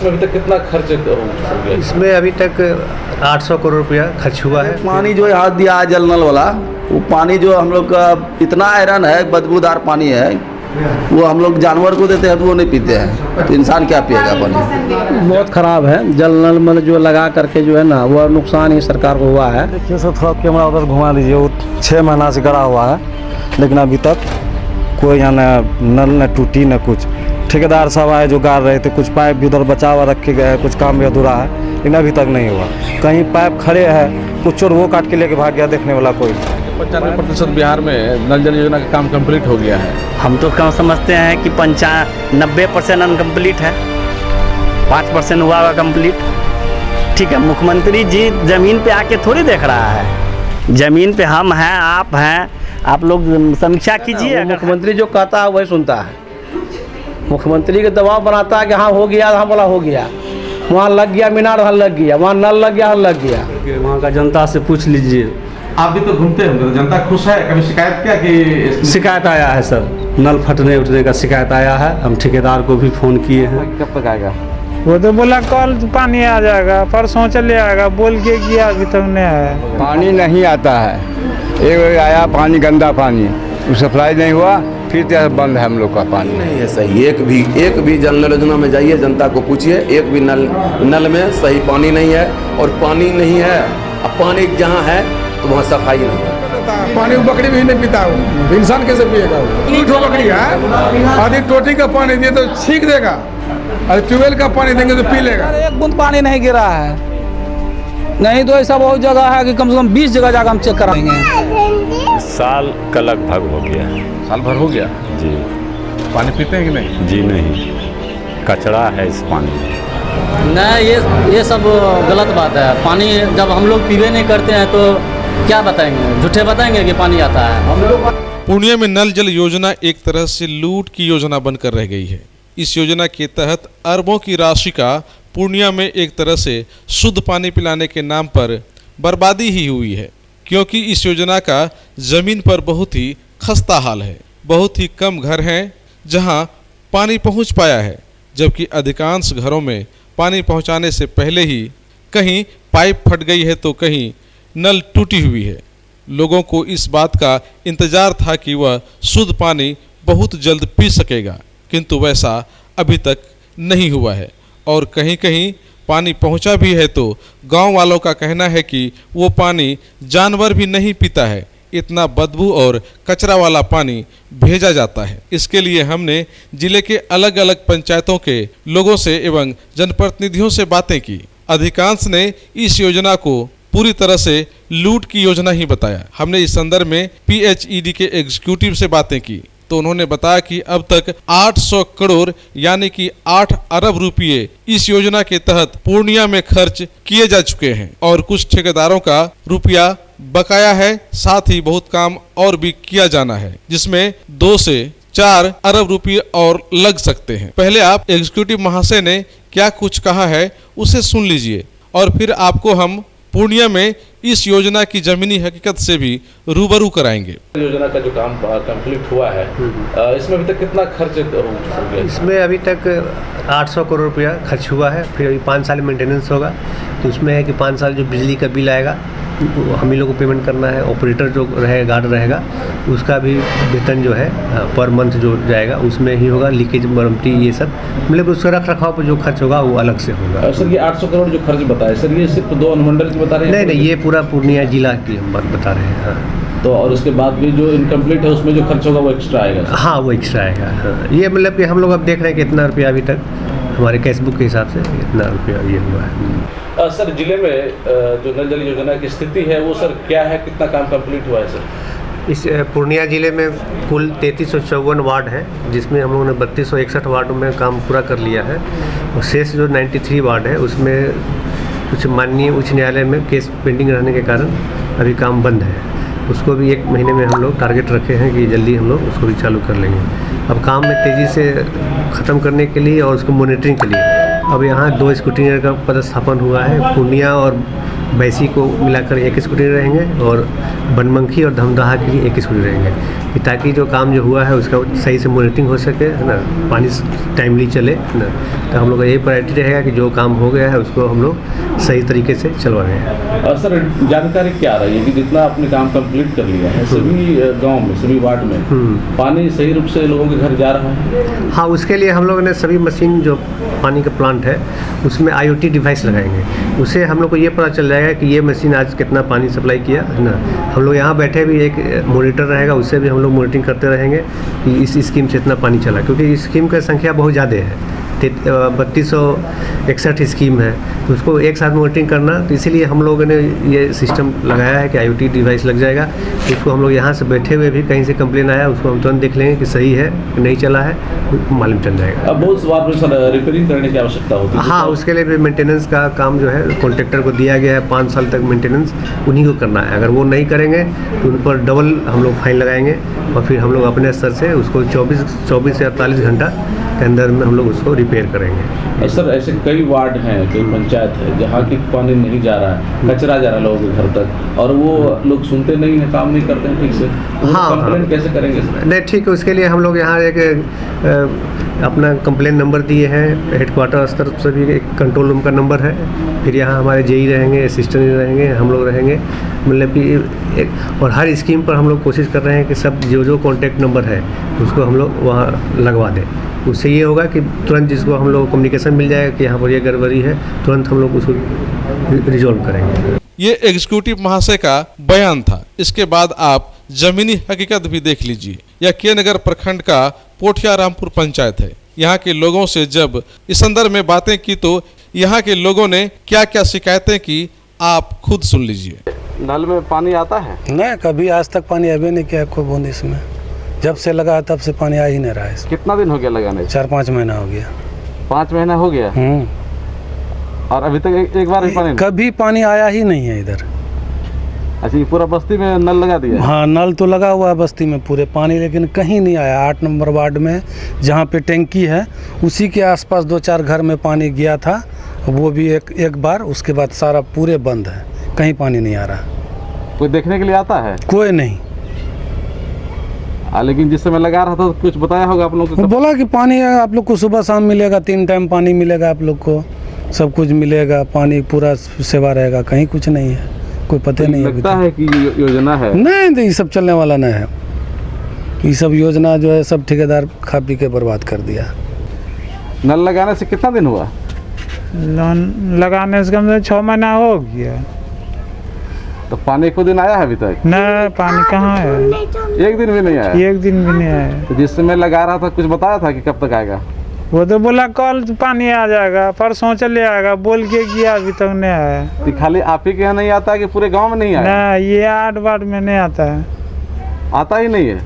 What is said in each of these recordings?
अभी तक कितना खर्च हो गया? इसमें अभी तक 800 करोड़ रुपया खर्च हुआ है। पानी जो हाथ दिया है जल नल वाला, वो पानी जो हम लोग का इतना आयरन है, बदबूदार पानी है, वो हम लोग जानवर को देते हैं तो वो नहीं पीते हैं, तो इंसान क्या पिएगा पानी? बहुत ख़राब है। जल नल में जो लगा करके जो है ना, वो नुकसान ही सरकार को हुआ है। देखिए सर, थोड़ा कैमरा उधर घुमा दीजिए। वो 6 महीना से गड़ा हुआ है, लेकिन अभी तक कोई यहाँ न नल न टूटी न कुछ। ठेकेदार सब आए जो गाड़ रहे थे, कुछ पाइप भी उधर बचा हुआ रखे गए, कुछ काम भी अधूरा है, लेकिन अभी तक नहीं हुआ। कहीं पाइप खड़े हैं, कुछ चोर वो काट के लेके भाग गया, देखने वाला कोई। 95% बिहार में नल जल योजना का काम कंप्लीट हो गया है। हम तो कम समझते हैं कि 90% अनकम्प्लीट है, 5% हुआ हुआ कंप्लीट। ठीक है, मुख्यमंत्री जी ज़मीन पे आके थोड़ी देख रहा है। ज़मीन पे हम हैं, आप हैं, आप लोग समीक्षा कीजिए। मुख्यमंत्री जो कहता है वही सुनता है। मुख्यमंत्री के दबाव बनाता है कि हाँ हो गया, हाँ बोला हो गया, वहाँ लग गया मीनार, वहाँ लग गया, वहाँ नल लग गया, लग गया। वहाँ का जनता से पूछ लीजिए। आप भी तो घूमते होंगे, तो जनता खुश है? कभी शिकायत क्या कि शिकायत आया है सर, नल फटने उठने का शिकायत आया है। हम ठेकेदार को भी फ़ोन किए हैं। कब तक आएगा? वो तो बोला कल पानी आ जाएगा, परसों चले आएगा, बोल के किया, अभी तक नहीं आया। पानी नहीं आता है। एक आया पानी, गंदा पानी, सप्लाई नहीं हुआ, फिर बंद है हम लोग का पानी। नहीं है सही, एक भी जल नल योजना में जाइए, जनता को पूछिए, एक भी नल में सही पानी नहीं है। और पानी नहीं है, अब पानी जहाँ है तो वहाँ सफाई नहीं है। पानी बकरी भी नहीं पीता, वो इंसान कैसे पिएगा? वो बकरी है, आधी टोटी का पानी दिए तो छींक देगा, और ट्यूबवेल का पानी देंगे तो पी लेगा। एक बूंद पानी नहीं गिरा है, नहीं तो ऐसा बहुत जगह है कि कम से कम 20 जगह जाकर हम चेक कराएंगे। साल का लगभग हो गया। साल भर हो गया जी। पानी पीते हैं कि नहीं? जी नहीं, कचरा है इस पानी में। नहीं, ये सब गलत बात है। पानी जब हम लोग पीवे नहीं करते हैं तो क्या बताएंगे? झूठे बताएंगे कि पानी आता है। पूर्णिया में नल जल योजना एक तरह से लूट की योजना बनकर रह गई है। इस योजना के तहत अरबों की राशि का पूर्णिया में एक तरह से शुद्ध पानी पिलाने के नाम पर बर्बादी ही हुई है, क्योंकि इस योजना का जमीन पर बहुत ही खस्ता हाल है। बहुत ही कम घर हैं जहां पानी पहुंच पाया है, जबकि अधिकांश घरों में पानी पहुंचाने से पहले ही कहीं पाइप फट गई है तो कहीं नल टूटी हुई है। लोगों को इस बात का इंतजार था कि वह शुद्ध पानी बहुत जल्द पी सकेगा, किंतु वैसा अभी तक नहीं हुआ है। और कहीं कहीं पानी पहुंचा भी है तो गांव वालों का कहना है कि वो पानी जानवर भी नहीं पीता है, इतना बदबू और कचरा वाला पानी भेजा जाता है। इसके लिए हमने जिले के अलग अलग पंचायतों के लोगों से एवं जनप्रतिनिधियों से बातें की। अधिकांश ने इस योजना को पूरी तरह से लूट की योजना ही बताया। हमने इस संदर्भ में PHED के एग्जीक्यूटिव से बातें की तो उन्होंने बताया कि अब तक 800 करोड़ यानी कि 8 अरब रुपये इस योजना के तहत पूर्णिया में खर्च किए जा चुके हैं और कुछ ठेकेदारों का रुपया बकाया है। साथ ही बहुत काम और भी किया जाना है, जिसमें 2 से 4 अरब रुपये और लग सकते हैं। पहले आप एग्जीक्यूटिव महाशय ने क्या कुछ कहा है उसे सुन लीजिए और फिर आपको हम पूर्णिया में इस योजना की जमीनी हकीकत से भी रूबरू कराएंगे। योजना का जो काम कंप्लीट हुआ है, इसमें अभी तक कितना खर्च हो गया? इसमें अभी तक 800 करोड़ रुपया खर्च हुआ है। फिर अभी 5 साल मेंटेनेंस होगा, तो उसमें है कि 5 साल जो बिजली का बिल आएगा हम ही लोग को पेमेंट करना है। ऑपरेटर जो रहेगा, गार्ड रहेगा, उसका भी वेतन जो है पर मंथ जो जाएगा उसमें ही होगा। लीकेज मरम्मती ये सब मतलब उसका रख रखाव पर जो खर्च होगा वो अलग से होगा। सर ये 800 करोड़ जो खर्च बताए सर, ये सिर्फ 2 अनुमंडल की बता रहे हैं? नहीं, ये पूरा पूर्णिया जिला की हम बात बता रहे हैं। हाँ। तो और उसके बाद भी जो इनकम्प्लीट है उसमें जो खर्च होगा वो एक्स्ट्रा आएगा? हाँ, वो एक्स्ट्रा आएगा। हाँ। ये मतलब कि हम लोग अब देख रहे हैं कि इतना रुपया अभी तक हमारे कैशबुक के हिसाब से इतना रुपया ये हुआ है। सर जिले में जो नल जल योजना की स्थिति है वो सर क्या है, कितना काम कंप्लीट हुआ है सर? इस पूर्णिया जिले में कुल 3354 वार्ड हैं, जिसमें हम लोगों ने 3261 वार्ड में काम पूरा कर लिया है। और शेष जो 93 वार्ड है उसमें कुछ माननीय उच्च न्यायालय में केस पेंडिंग रहने के कारण अभी काम बंद है। उसको भी 1 महीने में हम लोग टारगेट रखे हैं कि जल्दी हम लोग उसको भी चालू कर लेंगे। अब काम में तेज़ी से ख़त्म करने के लिए और उसको मॉनिटरिंग के लिए अब यहाँ 2 स्क्रूटिनियर का पदस्थापन हुआ है। पूर्णिया और बैसी को मिलाकर एक स्कूटी रहेंगे और बनमनखी और धमदाहा के लिए एक स्कूटी रहेंगे, कि ताकि जो काम जो हुआ है उसका सही से मॉनिटरिंग हो सके, है ना, पानी टाइमली चले, है ना। तो हम लोग का यही प्रायोरिटी रहेगा कि जो काम हो गया है उसको हम लोग सही तरीके से चलवा रहे हैं। और सर जानकारी क्या रही है कि जितना आपने काम कंप्लीट कर लिया है सभी गांव में, सभी वार्ड में पानी सही रूप से लोगों के घर जा रहा है? हाँ, उसके लिए हम लोगों ने सभी मशीन जो पानी का प्लांट है उसमें IoT डिवाइस लगाएंगे। उससे हम लोग को ये पता चल जाएगा कि ये मशीन आज कितना पानी सप्लाई किया, है ना। हम लोग यहाँ बैठे भी एक मॉनिटर रहेगा, उससे भी हम लोग मॉनिटरिंग करते रहेंगे कि इस स्कीम से इतना पानी चला, क्योंकि इस स्कीम की संख्या बहुत ज़्यादा है, 3261 स्कीम है, तो उसको एक साथ मॉनिटरिंग करना, तो इसीलिए हम लोगों ने ये सिस्टम लगाया है कि IoT डिवाइस लग जाएगा। तो उसको हम लोग यहाँ से बैठे हुए भी कहीं से कंप्लेन आया उसको हम तुरंत देख लेंगे कि सही है कि नहीं चला है, मालूम चल जाएगा। अब बहुत बार में सर रिपेयरिंग करने की आवश्यकता होती है। हाँ, उसके लिए भी मेंटेनेंस का काम जो है कॉन्ट्रैक्टर को दिया गया है, 5 साल तक मेंटेनेंस उन्हीं को करना है। अगर वो नहीं करेंगे तो उन पर डबल हम लोग फाइन लगाएंगे और फिर हम लोग अपने स्तर से उसको 24 से 48 घंटा के अंदर में हम लोग उसको रिपेयर करेंगे। सर ऐसे कई वार्ड हैं, कई पंचायत है जहाँ की पानी नहीं जा रहा है, कचरा जा रहा है लोगों के घर तक, और वो लोग सुनते नहीं हैं, काम नहीं करते हैं ठीक से, हाँ, कंप्लेंट कैसे करेंगे सर? नहीं, ठीक है, उसके लिए हम लोग यहाँ एक अपना कंप्लेन नंबर दिए हैं, हेडक्वार्टर स्तर से भी एक कंट्रोल रूम का नंबर है, फिर यहाँ हमारे जेई रहेंगे, असिस्टेंट रहेंगे, हम लोग रहेंगे, मतलब कि एक, और हर स्कीम पर हम लोग कोशिश कर रहे हैं कि सब जो कॉन्टैक्ट नंबर है उसको हम लोग वहाँ लगवा दें। उससे ये होगा कि तुरंत जिसको हम लोग कम्युनिकेशन मिल जाएगा कि यहाँ पर ये गड़बड़ी है, तुरंत हम लोग उसको रिजॉल्व करेंगे। ये एग्जीक्यूटिव महाशय का बयान था। इसके बाद आप जमीनी हकीकत भी देख लीजिए। यह के नगर प्रखंड का पोठिया रामपुर पंचायत है। यहाँ के लोगों से जब इस संदर्भ में बातें की तो यहाँ के लोगों ने क्या क्या शिकायतें की आप खुद सुन लीजिए। नल में पानी आता है? नहीं, कभी आज तक पानी अभी नहीं किया कोई बूंद इसमें। जब से लगा है तब से पानी आ ही नहीं रहा है। कितना दिन हो गया लगाने? 4-5 महीना हो गया। 5 महीना हो गया? और अभी तक एक बार भी पानी? कभी पानी आया ही नहीं है इधर। अच्छा, ये पूरा बस्ती में नल लगा दिया? हाँ, नल तो लगा हुआ है बस्ती में पूरे पानी, लेकिन कहीं नहीं आया। 8 नंबर वार्ड में जहाँ पे टैंकी है उसी के आसपास 2-4 घर में पानी गया था, वो भी एक बार, उसके बाद सारा पूरे बंद है, कहीं पानी नहीं आ रहा। कोई देखने के लिए आता है? कोई नहीं। लेकिन जिस समय लगा रहा था तो कुछ बताया होगा आप लोगों को? बोला कि पानी है आप लोग को, सुबह शाम मिलेगा, 3 टाइम पानी मिलेगा आप लोग को, सब कुछ मिलेगा, पानी पूरा सेवा रहेगा। कहीं कुछ नहीं है, कोई पता नहीं है। लगता है कि योजना है? नहीं, तो ये सब चलने वाला नहीं है। ये सब योजना जो है सब ठेकेदार खा पी के बर्बाद कर दिया। नल लगाने से कितना दिन हुआ? लगाने से कम से 6 महीना हो गया। तो पानी को दिन आया है अभी तक? नहीं, पानी कहाँ है, एक दिन भी नहीं आया? एक दिन भी नहीं आया। तो जिस समय लगा रहा था कुछ बताया था कि कब तक आएगा? वो तो बोला कल पानी आ जाएगा, परसों चले आएगा, बोल के किया, अभी तक नहीं आया। तो खाली आप ही के यहाँ नहीं आता है कि पूरे गांव में नहीं आया? नहीं, ये 8 वार्ड में नहीं आता है। आता ही नहीं है?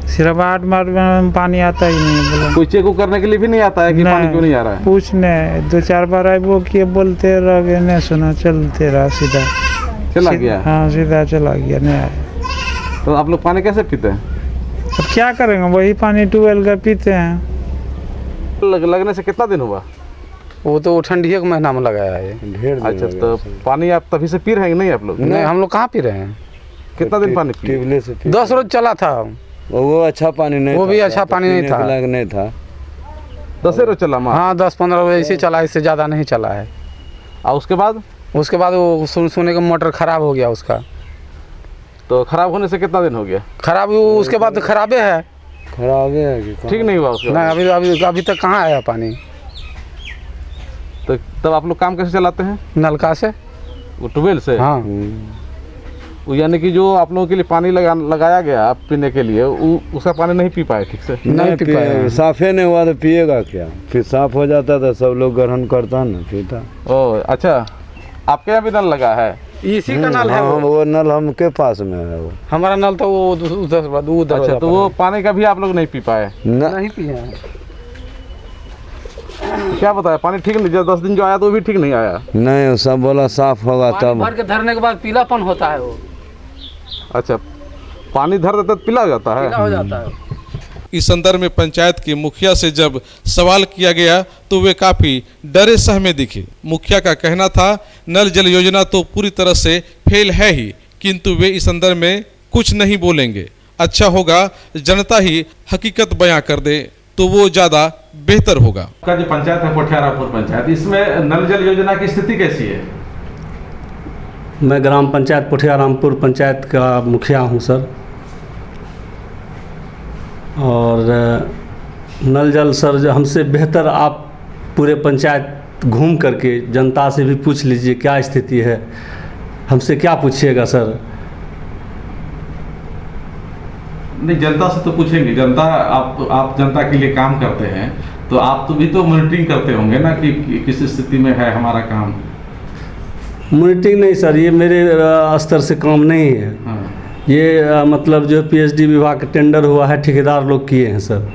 सिर्फ 8 वार्ड में पानी आता ही नहीं है। बोला कोई चेक करने के लिए भी नहीं आता है कि पानी क्यों नहीं आ रहा है? पूछने 2-4 बार आई, वो किए बोलते रह गए, नहीं सुना, चलते रहा, सीधा चला गया। हाँ, सीधा चला गया, नहीं आया। तो आप लोग पानी कैसे पीते हैं? अब क्या करेंगे, वही पानी ट्यूबवेल का पीते हैं। लगने से कितना दिन हुआ? वो तो ठंडी के महीना में लगाया है। अच्छा, तो पानी आप तभी से पी रहे हैं नहीं आप लोग? नहीं, हम लोग कहाँ पी रहे हैं। कितना दिन पानी पिए? 10 रोज चला था। वो अच्छा पानी नहीं, वो भी अच्छा पानी नहीं था, नहीं था। 10 रोज चला? हाँ, 10-15 रोज ऐसे चला, इससे ज़्यादा नहीं चला है। और उसके बाद वो सोने का मोटर खराब हो गया उसका। तो खराब होने से कितना दिन हो गया? खराब उसके बाद तो खराबे है। खराबे है कि ठीक नहीं हुआ उसके? नहीं, अभी तक कहाँ आया पानी। तो तब आप लोग काम कैसे चलाते हैं? नलका से, वो ट्यूबवेल से? हाँ। वो यानी कि जो आप लोगों के लिए पानी लगाया गया पीने के लिए, उसका पानी नहीं पी पाए ठीक से? नहीं पी पाए। साफे नहीं हुआ तो पिएगा क्या? फिर साफ हो जाता था, सब लोग ग्रहण करता ना, पीता। ओह, अच्छा, आपके यहाँ भी नल लगा है? इसी का नल है। वो नल हमके पास में है। वो हमारा नल तो वो उधर। अच्छा, तो वो पानी का भी आप लोग नहीं पी पाए? नहीं पिए। क्या बताया, पानी ठीक नहीं? 10 दिन जो आया तो वो भी ठीक नहीं आया? नहीं, सब बोला साफ होगा तब। भर के धरने के बाद पीलापन होता है वो। अच्छा, पानी धर देता तो पीला हो जाता है? पीला हो जाता है। इस संदर्भ में पंचायत के मुखिया से जब सवाल किया गया तो वे काफी डरे सहमे दिखे। मुखिया का कहना था नल जल योजना तो पूरी तरह से फेल है ही, किंतु वे इस संदर्भ में कुछ नहीं बोलेंगे। अच्छा होगा जनता ही हकीकत बयां कर दे तो वो ज्यादा बेहतर होगा। का जो पंचायत है पोठियारापुर पंचायत, इसमें नल जल योजना की स्थिति कैसी है? मैं ग्राम पंचायत पोठियारामपुर पंचायत का मुखिया हूं सर, और नल जल सर जो हमसे बेहतर आप पूरे पंचायत घूम करके जनता से भी पूछ लीजिए क्या स्थिति है, हमसे क्या पूछिएगा सर। नहीं, जनता से तो पूछेंगे। जनता आप जनता के लिए काम करते हैं तो आप तो भी तो मॉनिटरिंग करते होंगे ना कि किस स्थिति में है हमारा काम। मॉनिटरिंग नहीं सर, ये मेरे स्तर से काम नहीं है। हाँ। ये मतलब जो पीएचडी विभाग का टेंडर हुआ है ठेकेदार लोग किए हैं सर,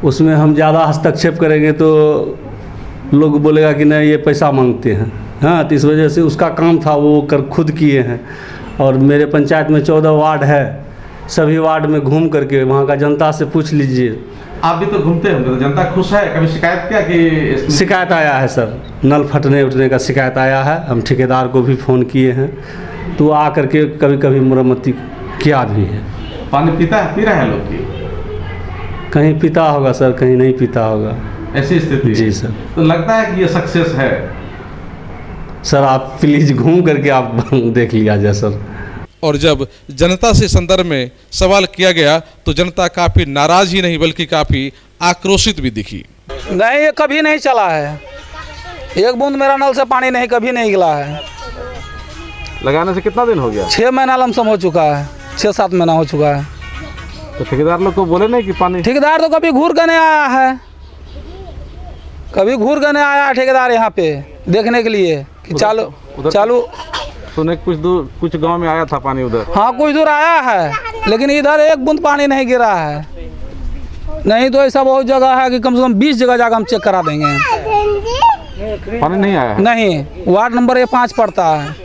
उसमें हम ज़्यादा हस्तक्षेप करेंगे तो लोग बोलेगा कि नहीं ये पैसा मांगते हैं। हाँ, तो इस वजह से उसका काम था वो खुद किए हैं। और मेरे पंचायत में 14 वार्ड है, सभी वार्ड में घूम करके वहाँ का जनता से पूछ लीजिए। आप भी तो घूमते होंगे, तो जनता खुश है? कभी शिकायत क्या कि शिकायत आया है सर, नल फटने उठने का शिकायत आया है। हम ठेकेदार को भी फ़ोन किए हैं तो आ करके कभी कभी मरम्मती किया भी है। पानी पी रहा है लोग की? कहीं पीता होगा सर, कहीं नहीं पीता होगा, ऐसी स्थिति? जी सर। तो लगता है कि ये सक्सेस है? सर आप प्लीज़ घूम करके आप देख लिया जाए सर। और जब जनता से संदर्भ में सवाल किया गया तो जनता काफी नाराज ही नहीं बल्कि काफी आक्रोशित भी दिखी। नहीं, ये कभी नहीं चला है, एक बूंद मेरा नल से पानी नहीं कभी नहीं गिला है। लगाने से कितना दिन हो गया? 6 महीना लमसम हो चुका है, 6-7 महीना हो चुका है। तो ठेकेदार लोग को बोले नहीं कि पानी? ठेकेदार तो कभी घूर कर नहीं आया है, कभी घूर कर नहीं आया ठेकेदार यहाँ पे देखने के लिए कि चालू सुने कुछ गांव में आया था पानी उधर। हाँ, कुछ दूर आया है, लेकिन इधर एक बूंद पानी नहीं गिरा है। नहीं तो ऐसा बहुत जगह है कि कम से कम 20 जगह जाकर हम चेक करा देंगे। पानी नहीं आया है? नहीं, वार्ड नंबर 5 पड़ता है,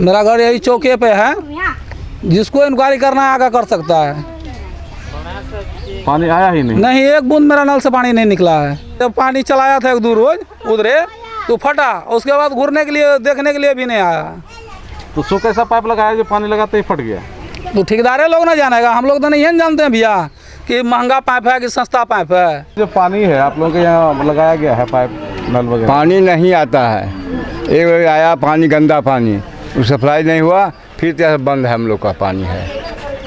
मेरा घर यही चौके पे है, जिसको इंक्वायरी करना है आगे कर सकता है। पानी आया ही नहीं? नहीं, एक बूंद मेरा नल से पानी नहीं निकला है। जब पानी चलाया था 1-2 रोज उधरे तो फटा, उसके बाद घूरने के लिए देखने के लिए भी नहीं आया। तो सो कैसा पाइप लगाया जो पानी लगाते ही फट गया? तो ठेकेदारे लोग ना जानेगा, हम लोग तो नहीं जानते हैं भैया कि महंगा पाइप है कि सस्ता पाइप है। जो पानी है आप लोगों के यहाँ लगाया गया है पाइप नल वगैरह? पानी नहीं आता है, एक बार आया पानी गंदा पानी, सप्लाई नहीं हुआ, फिर बंद है हम लोग का पानी है।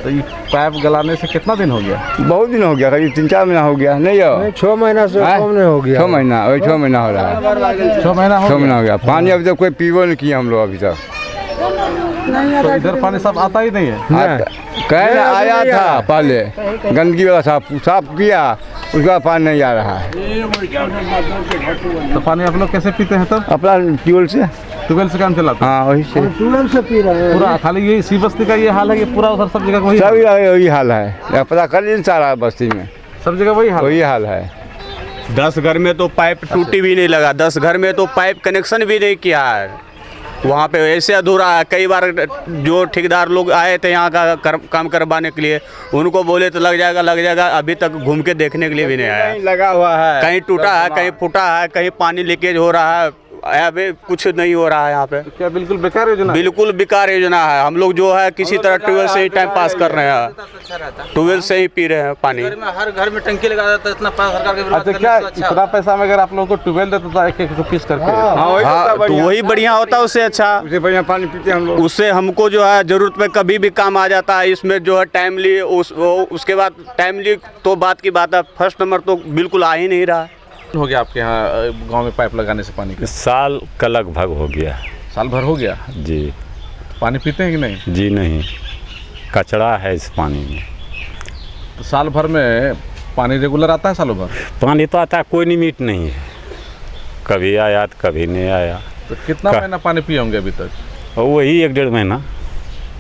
तो ये पाइप गलाने से कितना दिन हो गया? बहुत दिन हो गया, करीब 3-4 महीना हो गया। नहीं हो 6 महीना से कम नहीं हो गया। 6 महीना, वही 6 महीना हो रहा है। 6 महीना हो गया। पानी अभी तक कोई पीवो नहीं किया हम लोग अभी तक। तो इधर पानी सब आता ही नहीं है? कहने आया था पहले, गंदगी वाला साफ किया, उसके बाद पानी नहीं आ रहा है। तो पानी आप लोग कैसे पीते हैं तब? अपना ट्यूबवेल से काम चलाता? हाँ, वही से ट्यूबवेल से पी रहे हैं। पूरा खाली यही सी बस्ती का ये हाल है कि पूरा उधर सब जगह वही हाल है? पता कर लीजिए सारा बस्ती में सब जगह वही हाल है। 10 घर में तो पाइप टूटी भी नहीं लगा, 10 घर में तो पाइप कनेक्शन भी नहीं किया है। वहाँ पे ऐसे अधूरा है। कई बार जो ठेकेदार लोग आए थे यहाँ का काम करवाने के लिए, उनको बोले तो लग जाएगा, अभी तक घूम के देखने के लिए भी नहीं आया। लगा हुआ है, कहीं टूटा है, कहीं फूटा है, कहीं पानी लीकेज हो रहा है, अभी कुछ नहीं हो रहा है यहाँ पे। क्या बिल्कुल बेकार योजना? बिल्कुल बेकार योजना है। हम लोग जो है किसी तरह ट्यूबवेल से ही टाइम पास कर रहे हैं, ट्यूबवेल से ही पी रहे हैं पानी। हर घर में टंकी लगा देता है, इतना सरकार के। अच्छा, क्या इतना पैसा में अगर आप लोगों को ट्यूबवेल देता था 1-1 पीस करके? हाँ, तो वही बढ़िया होता है, उससे अच्छा, उससे बढ़िया पानी पीते हम लोग। उससे हमको जो है जरूरत में कभी भी काम आ जाता है। इसमें जो है टाइमली उसके बाद टाइमली तो बात की बात है, फर्स्ट नंबर तो बिल्कुल आ ही नहीं रहा है। हो गया आपके यहाँ गांव में पाइप लगाने से पानी का? साल का लगभग हो गया। साल भर हो गया? जी। पानी पीते हैं कि नहीं? जी नहीं, कचरा है इस पानी में। तो साल भर में पानी रेगुलर आता है? सालों भर पानी तो आता है, कोई लिमिट नहीं है, कभी आया तो कभी नहीं आया। तो कितना महीना पानी पिए होंगे अभी तक? वही 1-1.5 महीना।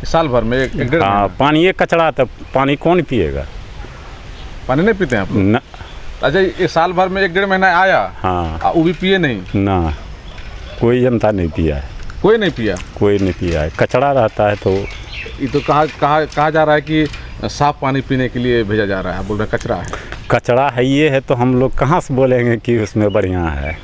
साल भर में 1-1.5 महीना? हाँ, पानी एक कचरा, तो पानी कौन पिएगा? पानी नहीं पीते हैं आप लोग? न। अच्छा, ये साल भर में 1-1.5 महीना आया? हाँ। वो भी पिए नहीं? ना, कोई जनता नहीं पिया है। कोई नहीं पिया? कोई नहीं पिया है, कचरा रहता है। तो ये तो कहा जा रहा है कि साफ पानी पीने के लिए भेजा जा रहा है, बोल रहे कचरा है। कचरा है ये है तो हम लोग कहाँ से बोलेंगे कि उसमें बढ़िया है,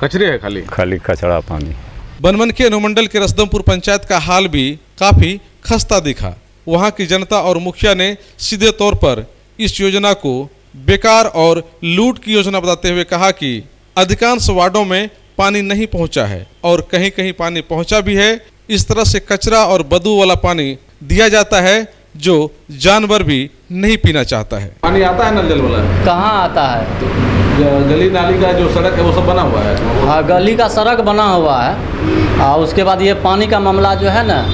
कचरे है खाली खाली कचरा पानी। बनमनखी अनुमंडल के रसदमपुर पंचायत का हाल भी काफी खस्ता दिखा। वहां की जनता और मुखिया ने सीधे तौर पर इस योजना को बेकार और लूट की योजना बताते हुए कहा कि अधिकांश वार्डों में पानी नहीं पहुंचा है और कहीं कहीं पानी पहुंचा भी है। इस तरह से कचरा और बदबू वाला पानी दिया जाता है जो जानवर भी नहीं पीना चाहता है। पानी आता है नल जल वाला? कहाँ आता है? गली नाली का जो सड़क है वो सब बना हुआ है। हाँ, गली का सड़क बना हुआ है और उसके बाद ये पानी का मामला जो है ना,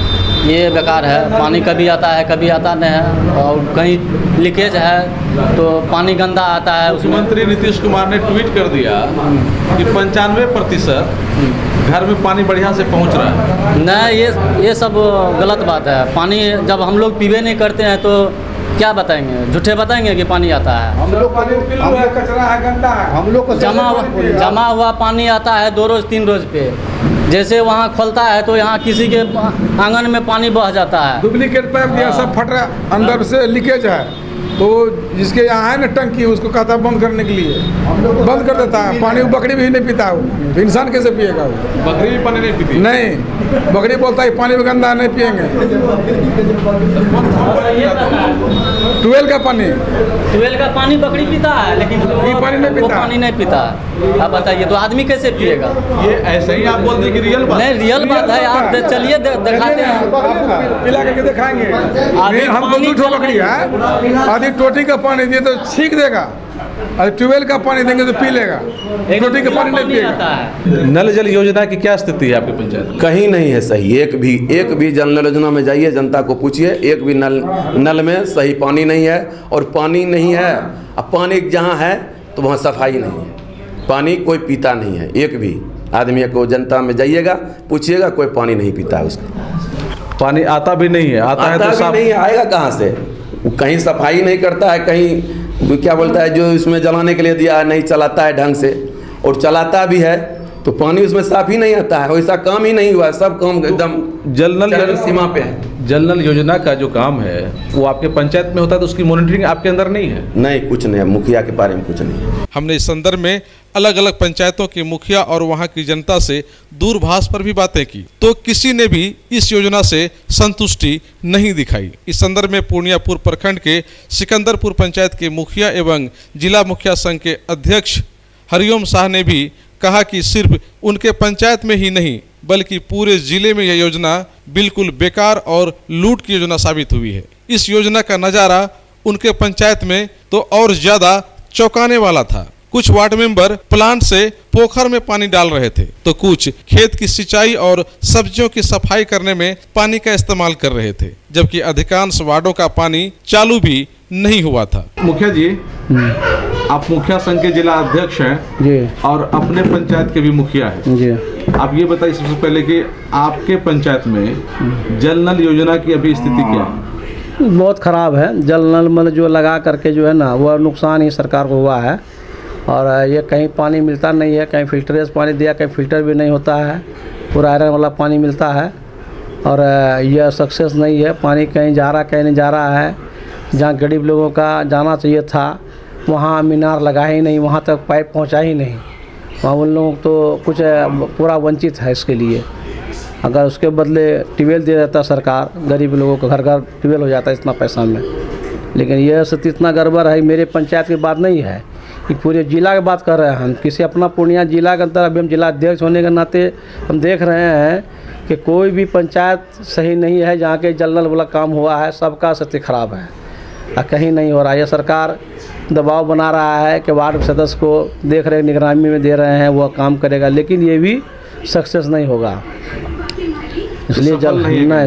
ये बेकार है। पानी कभी आता है कभी आता नहीं है और कहीं लीकेज है तो पानी गंदा आता है। मुख्यमंत्री नीतीश कुमार ने ट्वीट कर दिया कि 95% घर में पानी बढ़िया से पहुंच रहा है। नहीं, ये सब गलत बात है। पानी जब हम लोग पीबे नहीं करते हैं तो क्या बताएंगे, झूठे बताएंगे कि पानी आता है। हम लोग कचरा है, गंदा है, हम लोग को जमा हुआ पानी आता है 2 रोज 3 रोज पे। जैसे वहाँ खोलता है तो यहाँ किसी के आंगन में पानी बह जाता है। डुप्लीकेट पाइप दिया, सब फट रहा, अंदर से लीकेज है। तो जिसके यहाँ है ना टंकी, उसको कहता है बंद करने के लिए, बंद कर देता है पानी। वो बकरी भी नहीं पीता, वो इंसान कैसे पिएगा? वो बकरी भी पानी नहीं पीती? नहीं, बकरी बोलता है पानी में गंदा नहीं पिएंगे। ट्यूबवेल का पानी बकरी पीता है लेकिन ये पानी नहीं पीता, पानी नहीं पीता। आप बताइए तो आदमी कैसे पिएगा? ये ऐसे ही आप बोलते हैं कि रियल बात? नहीं, रियल बात है। आप चलिए दिखाते हैं, पिला करके दिखाएंगे। हमको 2 बकरी है, आधी टोटी का पानी दिए तो छींक देगा, और ट्यूबवेल का पानी देंगे तो पी लेगा, टोटी का पानी नहीं पिएगा। नल जल योजना की क्या स्थिति है आपकी पंचायत? कहीं नहीं है सही। एक भी जल नल योजना में जाइए, जनता को पूछिए, एक भी नल में सही पानी नहीं है। और पानी नहीं है, अब पानी जहाँ है तो वहाँ सफाई नहीं है, पानी कोई पीता नहीं है। एक भी आदमी को जनता में जाइएगा पूछिएगा, कोई पानी नहीं पीता है उसका। पानी आता भी नहीं है, आता है तो साफ नहीं आएगा कहाँ से? वो कहीं सफाई नहीं करता है, कहीं क्या बोलता है जो इसमें जलाने के लिए दिया है नहीं चलाता है ढंग से, और चलाता भी है तो पानी उसमें साफ ही नहीं आता है। वैसा काम ही नहीं हुआ, सब काम एकदम जल नल सीमा पे है। जल नल योजना का जो काम है वो आपके पंचायत में होता है, तो उसकी मॉनिटरिंग आपके अंदर नहीं है? नहीं, कुछ नहीं है, मुखिया के बारे में कुछ नहीं है। हमने इस संदर्भ में अलग अलग पंचायतों के मुखिया और वहां की जनता से दूरभाष पर भी बातें की तो किसी ने भी इस योजना से संतुष्टि नहीं दिखाई। इस संदर्भ में पूर्णियापुर प्रखंड के सिकंदरपुर पंचायत के मुखिया एवं जिला मुखिया संघ के अध्यक्ष हरिओम शाह ने भी कहा कि सिर्फ उनके पंचायत में ही नहीं बल्कि पूरे जिले में यह योजना बिल्कुल बेकार और लूट की योजना साबित हुई है। इस योजना का नज़ारा उनके पंचायत में तो और ज्यादा चौंकाने वाला था। कुछ वार्ड मेंबर प्लांट से पोखर में पानी डाल रहे थे तो कुछ खेत की सिंचाई और सब्जियों की सफाई करने में पानी का इस्तेमाल कर रहे थे, जबकि अधिकांश वार्डों का पानी चालू भी नहीं हुआ था। मुखिया जी, आप मुखिया संघ के जिला अध्यक्ष हैं जी, और अपने पंचायत के भी मुखिया हैं जी। आप ये बताइए सबसे पहले कि आपके पंचायत में जल नल योजना की अभी स्थिति क्या है? बहुत ख़राब है। जल नल मतलब जो लगा करके जो है ना, वह नुकसान ही सरकार को हुआ है। और ये कहीं पानी मिलता नहीं है, कहीं फिल्टरेज पानी दिया, कहीं फिल्टर भी नहीं होता है, पूरा आयरन वाला पानी मिलता है। और यह सक्सेस नहीं है, पानी कहीं जा रहा कहीं नहीं जा रहा है। जहाँ गरीब लोगों का जाना चाहिए था वहाँ मीनार लगा ही नहीं, वहाँ तक पाइप पहुँचा ही नहीं। वहाँ उन लोगों तो कुछ पूरा वंचित है इसके लिए। अगर उसके बदले ट्यूबवेल दे देता सरकार, गरीब लोगों को घर घर ट्यूबवेल हो जाता है इतना पैसा में। लेकिन यह स्थिति इतना गड़बड़ है, मेरे पंचायत की बात नहीं है, कि पूरे जिला की बात कर रहे हैं हम। किसी अपना पूर्णिया जिला के अंदर अभी हम जिला अध्यक्ष होने के नाते हम देख रहे हैं कि कोई भी पंचायत सही नहीं है जहाँ के जल नल वाला काम हुआ है, सबका स्थिति खराब है और कहीं नहीं हो रहा है। यह सरकार दबाव बना रहा है कि वार्ड सदस्य को देख रहे निगरानी में दे रहे हैं, वह काम करेगा, लेकिन ये भी सक्सेस नहीं होगा। इसलिए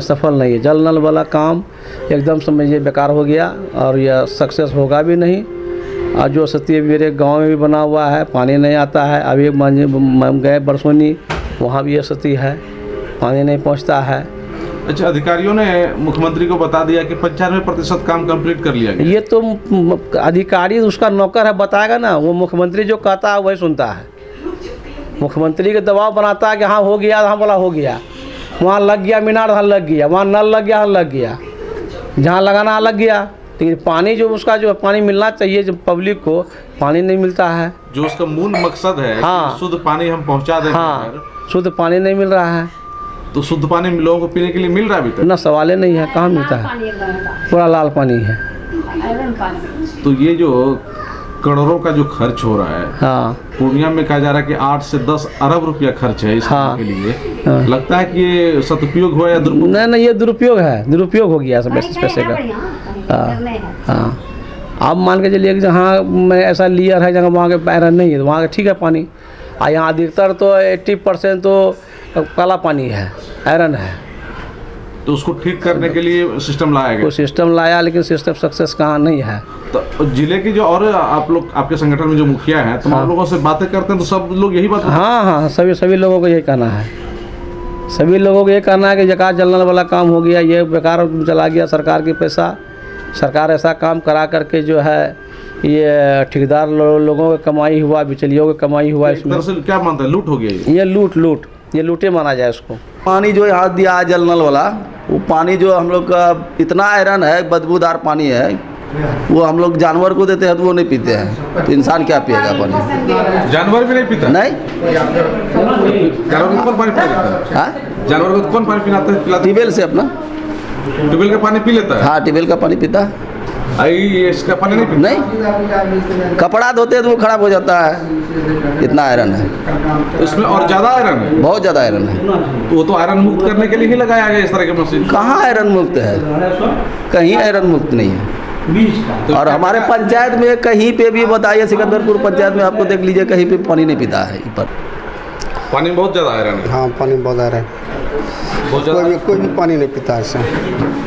सफल नहीं है। जल नल वाला काम एकदम समझिए बेकार हो गया और यह सक्सेस होगा भी नहीं। और जो स्थिति मेरे गांव में भी बना हुआ है, पानी नहीं आता है। अभी गए बरसोनी, वहाँ भी यह स्थिति है, पानी नहीं पहुँचता है। अच्छा, अधिकारियों ने मुख्यमंत्री को बता दिया कि 95% काम कंप्लीट कर लिया गया। ये तो अधिकारी उसका नौकर है, बताएगा ना। वो मुख्यमंत्री जो कहता है वही सुनता है। मुख्यमंत्री के दबाव बनाता है कि हाँ हो गया, हाँ बोला हो गया, वहाँ लग गया मीनार, वहाँ लग गया, वहाँ नल लग गया, हाँ लग गया, जहाँ लगाना लग गया, लेकिन पानी जो उसका जो पानी मिलना चाहिए जो पब्लिक को पानी नहीं मिलता है। जो उसका मूल मकसद है हाँ। कि शुद्ध पानी हम पहुंचा दें। हाँ, शुद्ध पानी नहीं मिल रहा है। तो शुद्ध पानी लोगों को पीने के लिए मिल रहा है अभी तक? ना सवाल ही नहीं है, कहाँ मिलता है, पूरा लाल पानी है। तो ये जो करोड़ों का जो खर्च हो रहा है, हाँ, पूर्णिया में कहा जा रहा है कि 8 से 10 अरब रुपया खर्च है इस हाँ, के लिए। हाँ। लगता है कि ये सदुपयोग हुआ या दुरुपयोग? नहीं, ये दुरुपयोग है, दुरुपयोग हो गया सब पैसे का। हाँ, आप मान के चलिए कि जहाँ मैं ऐसा लियर है जहाँ वहाँ के आयरन नहीं है, तो वहाँ का ठीक है पानी। और यहाँ अधिकतर तो 80% तो काला पानी है, आयरन है। तो उसको ठीक करने के लिए सिस्टम लाया गया? कोई सिस्टम लाया, लेकिन सिस्टम सक्सेस कहाँ नहीं है। तो जिले के जो और आप लोग आपके संगठन में जो मुखिया हैं, तो आप लोगों से बातें करते हैं तो सब लोग यही बात? हाँ, सभी लोगों को यही कहना है। सभी लोगों को ये कहना है कि जकात जलने वाला काम हो गया, ये बेकार चला गया सरकार की पैसा। सरकार ऐसा काम करा करके जो है ये ठेकेदार लोगों की कमाई हुआ, बिचलियों की कमाई हुआ। इसमें क्या मानते हैं, लूट हो गया? ये लूटे माना जाए इसको। पानी जो यहाँ दिया है जल नल वाला, वो पानी जो हम लोग का इतना आयरन है, बदबूदार पानी है, वो हम लोग जानवर को देते हैं तो वो नहीं पीते हैं, तो इंसान क्या पिएगा पानी? जानवर भी नहीं पीता? नहीं। जानवर को कौन पानी पिलाता है? जानवर को कौन पानी पिलाता है? ट्यूबवेल से अपना। ट्यूबवेल का पानी पी लेता है? हाँ, ट्यूबवेल का पानी पीता है। इसका पानी नहीं पीता? नहीं, कपड़ा धोते तो वो खराब हो जाता है, इतना आयरन है इसमें। और ज़्यादा आयरन है? बहुत ज़्यादा आयरन है। तो वो तो आयरन मुक्त करने के लिए ही लगाया गया इस तरह की मशीन। कहाँ आयरन मुक्त है? कहीं आयरन मुक्त नहीं है। और हमारे पंचायत में कहीं पे भी बताइए, सिकंदरपुर पंचायत में आपको देख लीजिए, कहीं पे पानी नहीं पीता है। पर पानी बहुत ज़्यादा आयरन है? हाँ, पानी बहुत आयरन है। कोई भी पानी नहीं पीता ऐसे।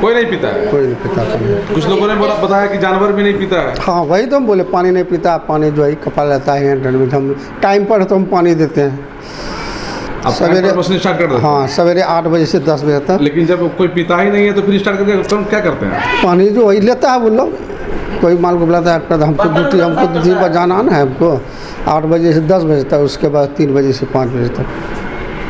कोई नहीं पीता है? कोई नहीं पीता पानी। कुछ लोगों ने बताया कि जानवर भी नहीं पीता है। हाँ, वही तो हम बोले, पानी नहीं पीता। पानी जो है कपा लेता है में, हम टाइम पर तो हम पानी देते हैं सवेरे मशीन स्टार्ट कर देते हैं? हाँ, सवेरे 8 बजे से 10 बजे तक। लेकिन जब कोई पीता ही नहीं है तो फिर स्टार्ट करके तुम क्या करते हैं? पानी जो वही लेता है वो लोग, कोई माल को बुलाता है, हमको ड्यूटी, हमको दिन पर जाना है हमको 8 बजे से 10 बजे तक, उसके बाद 3 बजे से 5 बजे तक।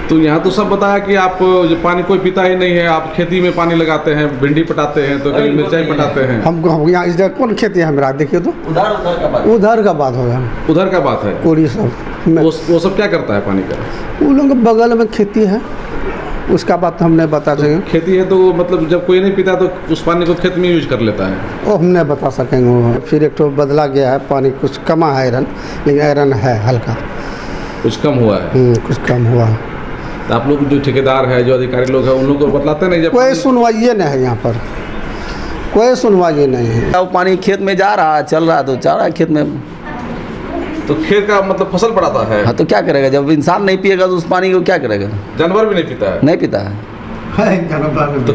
तो यहाँ तो सब बताया कि आप जो पानी कोई पीता ही नहीं है, आप खेती में पानी लगाते हैं, भिंडी पटाते हैं, तो कहीं मिर्चाई पटाते हैं। हमको यहाँ इधर कौन खेती है हमारा? देखिए तो उधर का बात होगा। उधर का बात है? कोरी सब वो सब क्या करता है पानी का? वो लोग बगल में खेती है, उसका बात हम नहीं बता सकेंगे। खेती है तो मतलब जब कोई नहीं पीता तो उस पानी को खेत में यूज कर लेता है? वो हम नहीं बता सकेंगे। वो फिर एक तो बदला गया है, पानी कुछ कमा है आयरन, लेकिन आयरन है हल्का, कुछ कम हुआ है। कुछ कम हुआ है। तो आप लोग जो ठेकेदार है, जो अधिकारी लोग हैं, उन लोगों को बतलाते नहीं? जब कोई सुनवाई नहीं है यहाँ पर, कोई सुनवाई नहीं है। वो पानी खेत में जा रहा है, चल रहा है तो जा रहा है खेत में। तो खेत का मतलब फसल पड़ाता है? हाँ, तो क्या करेगा? जब इंसान नहीं पिएगा तो उस पानी को क्या करेगा? जानवर भी नहीं पीता है? नहीं पीता है। तो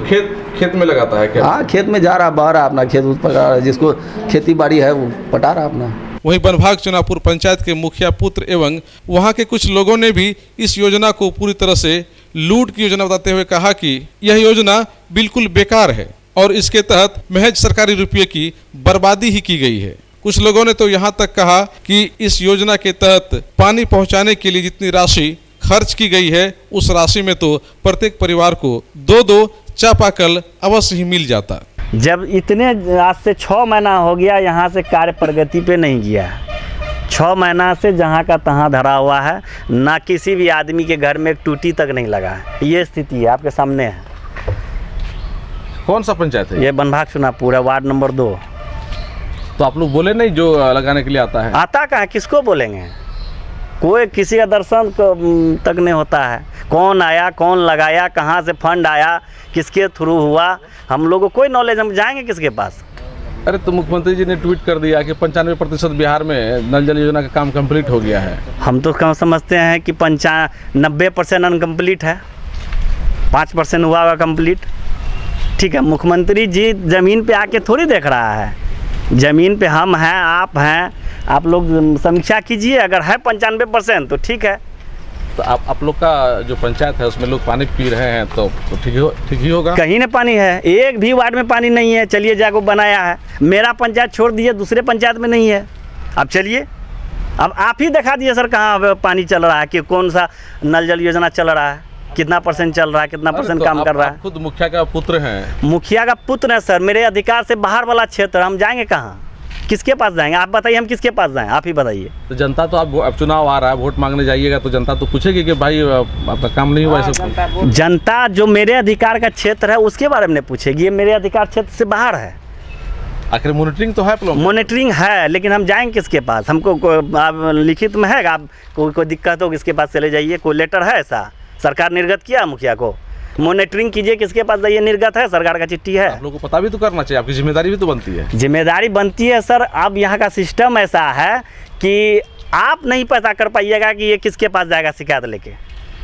खेत में लगाता है क्या? हाँ, खेत में जा रहा, बह रहा अपना खेत पटा रहा, जिसको खेती बाड़ी है वो पटा रहा अपना। वहीं बनभाग चुनापुर पंचायत के मुखिया पुत्र एवं वहां के कुछ लोगों ने भी इस योजना को पूरी तरह से लूट की योजना बताते हुए कहा कि यह योजना बिल्कुल बेकार है और इसके तहत महज सरकारी रुपये की बर्बादी ही की गई है। कुछ लोगों ने तो यहां तक कहा कि इस योजना के तहत पानी पहुंचाने के लिए जितनी राशि खर्च की गई है, उस राशि में तो प्रत्येक परिवार को 2-2 चापाकल अवश्य ही मिल जाता। जब इतने आज से 6 महीना हो गया यहाँ से कार्य प्रगति पे नहीं गया है। 6 महीना से जहाँ का तहाँ धरा हुआ है, ना किसी भी आदमी के घर में एक टूटी तक नहीं लगा है। ये स्थिति है, आपके सामने है। कौन सा पंचायत है? ये बनभाग चुनापुर है, वार्ड नंबर 2। तो आप लोग बोले नहीं जो लगाने के लिए आता है? आता कहाँ, किसको बोलेंगे? कोई किसी का दर्शन तक नहीं होता है। कौन आया, कौन लगाया, कहाँ से फंड आया, किसके थ्रू हुआ, हम लोगों को कोई नॉलेज, हम जाएंगे किसके पास? अरे तो मुख्यमंत्री जी ने ट्वीट कर दिया कि 95% बिहार में नल जल योजना का काम कंप्लीट हो गया है। हम तो कम समझते हैं कि 90% अनकम्प्लीट है, 5% हुआ हुआ कंप्लीट। ठीक है, मुख्यमंत्री जी ज़मीन पे आके थोड़ी देख रहा है। ज़मीन पे हम हैं, आप हैं, आप लोग समीक्षा कीजिए। अगर है 95% तो ठीक है। तो आप लोग का जो पंचायत है उसमें लोग पानी पी रहे हैं तो ठीक ही होगा। कहीं न पानी है, एक भी वार्ड में पानी नहीं है। चलिए जाको बनाया है, मेरा पंचायत छोड़ दिए, दूसरे पंचायत में नहीं है। अब चलिए, अब आप ही दिखा दिए सर कहाँ पानी चल रहा है, कि कौन सा नल जल योजना चल रहा है। कितना परसेंट चल रहा है, कितना परसेंट काम कर रहा है। खुद मुखिया का पुत्र हैं। मुखिया का पुत्र है सर, मेरे अधिकार से बाहर वाला क्षेत्र, हम जाएंगे कहाँ, किसके पास जाएंगे? आप बताइए, हम किसके पास जाएं, आप ही बताइए। तो जनता तो अब चुनाव आ रहा है, वोट मांगने जाइएगा तो जनता तो पूछेगी कि भाई आपका काम नहीं हुआ ऐसे। जनता जो मेरे अधिकार का क्षेत्र है उसके बारे में पूछेगी, ये मेरे अधिकार क्षेत्र से बाहर है। आखिर मॉनिटरिंग तो है, मॉनिटरिंग है, लेकिन हम जाएंगे किसके पास? हमको लिखित में है, आप कोई दिक्कत हो किसके पास चले जाइए, कोई लेटर है ऐसा? सरकार निर्गत किया मुखिया को, मॉनिटरिंग कीजिए किसके पास जाइए, निर्गत है, सरकार का चिट्ठी है। आप लोगों को पता भी तो करना चाहिए, आपकी जिम्मेदारी भी तो बनती है। जिम्मेदारी बनती है सर। अब यहाँ का सिस्टम ऐसा है कि आप नहीं पता कर पाइएगा कि ये किसके पास जाएगा शिकायत लेके,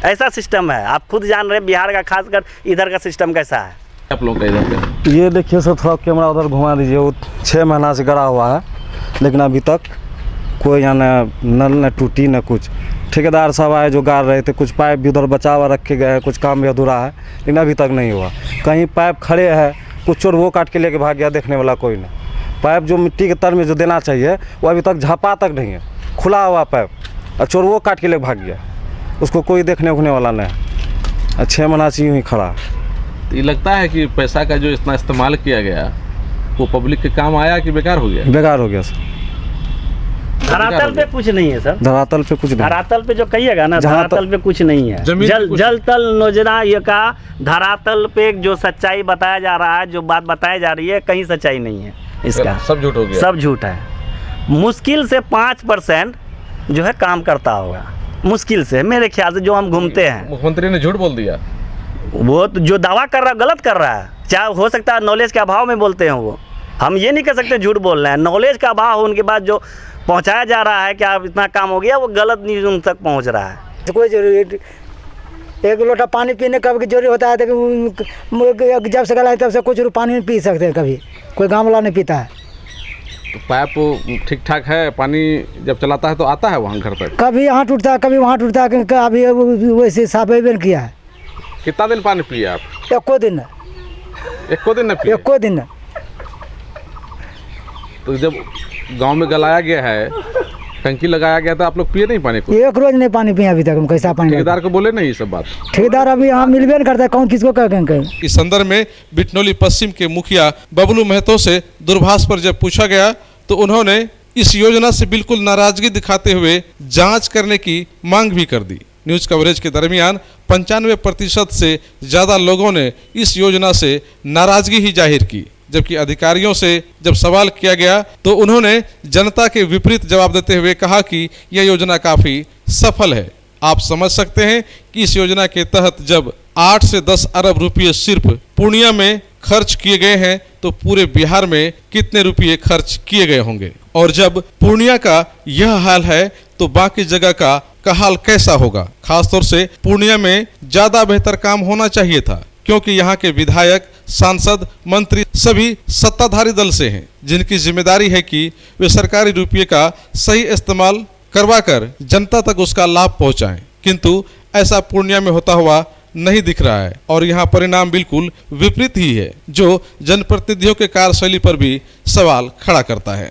ऐसा सिस्टम है। आप खुद जान रहे हैं बिहार का, खासकर इधर का सिस्टम कैसा है। आप लोग का इधर ये देखिए सर, थोड़ा कैमरा उधर घुमा दीजिए। वो 6 महीना से गड़ा हुआ है, लेकिन अभी तक कोई यहाँ नल न टूटी न कुछ। ठेकेदार सब आए जो गाड़ रहे थे, कुछ पाइप भी उधर बचा हुआ रखे गए हैं, कुछ काम भी अधूरा है, लेकिन अभी तक नहीं हुआ। कहीं पाइप खड़े हैं, कुछ चोर वो काट के लेके भाग गया, देखने वाला कोई नहीं। पाइप जो मिट्टी के तर में जो देना चाहिए वो अभी तक झापा तक नहीं है, खुला हुआ पाइप, और चोर वो काट के लेके भाग गया, उसको कोई देखने उखने वाला नहीं। 6 महीना से यूँ ही खड़ा है। ये लगता है कि पैसा का जो इतना इस्तेमाल किया गया वो पब्लिक के काम आया कि बेकार हो गया? बेकार हो गया सर। धरातल पे कुछ नहीं है सर, धरातल पे कुछ नहीं। धरातल पे जो कहिएगा ना, धरातल पे कुछ नहीं है। जल तल योजना ये का धरातल पे जो सच्चाई बताया जा रहा है, जो बात बताई जा रही है, कहीं सच्चाई नहीं है इसका, सब झूठ हो गया, सब झूठ है। मुश्किल से 5% जो है काम करता होगा, मुश्किल से, मेरे ख्याल से जो हम घूमते हैं। मुख्यमंत्री ने झूठ बोल दिया, वो तो जो दावा कर रहा है गलत कर रहा है। चाहे हो सकता है नॉलेज के अभाव में बोलते हैं वो, हम ये नहीं कह सकते झूठ बोल रहे हैं। नॉलेज का अभाव होने के बाद जो पहुंचाया जा रहा है कि आप इतना काम हो गया, वो गलत न्यूज़ उन तक पहुंच रहा है। कोई जरूरी एक लोटा पानी पीने का भी जरूरी होता है, तो जब से गला है तब से कुछ पानी नहीं पी सकते, कभी कोई गाँव वाला नहीं पीता है। तो पाइप ठीक ठाक है, पानी जब चलाता है तो आता है वहाँ घर तक? कभी यहाँ टूटता है, कभी वहाँ टूटता है, अभी वैसे साफ भी किया है। कितना दिन पानी पिए आप? एको दिन न पिए? एको दिन। तो जब गांव में गलाया गया है, टंकी लगाया गया था, आप लोग पिए नहीं पानी को? एक रोज नहीं पानी पिए अभी तक हम। कैसा पानी? ठेकेदार को बोले नहीं ये सब बात? ठेकेदार अभी यहाँ मिलवे नहीं करता है, कौन किसको कहें। इस संदर्भ में बिटनौली पश्चिम के मुखिया बबलू महतो से दूरभाष पर जब पूछा गया तो उन्होंने इस योजना से बिल्कुल नाराजगी दिखाते हुए जांच करने की मांग भी कर दी। न्यूज कवरेज के दरमियान 95% से ज़्यादा लोगों ने इस योजना से नाराजगी ही जाहिर की, जबकि अधिकारियों से जब सवाल किया गया तो उन्होंने जनता के विपरीत जवाब देते हुए कहा कि यह योजना काफ़ी सफल है। आप समझ सकते हैं कि इस योजना के तहत जब 8 से 10 अरब रुपये सिर्फ पूर्णिया में खर्च किए गए हैं तो पूरे बिहार में कितने रुपये खर्च किए गए होंगे। और जब पूर्णिया का यह हाल है तो बाकी जगह का हाल कैसा होगा। खासतौर से पूर्णिया में ज्यादा बेहतर काम होना चाहिए था, क्योंकि यहाँ के विधायक, सांसद, मंत्री सभी सत्ताधारी दल से हैं, जिनकी जिम्मेदारी है कि वे सरकारी रुपये का सही इस्तेमाल करवाकर जनता तक उसका लाभ पहुंचाएं। किंतु ऐसा पूर्णिया में होता हुआ नहीं दिख रहा है और यहाँ परिणाम बिल्कुल विपरीत ही है, जो जनप्रतिनिधियों के कार्यशैली पर भी सवाल खड़ा करता है।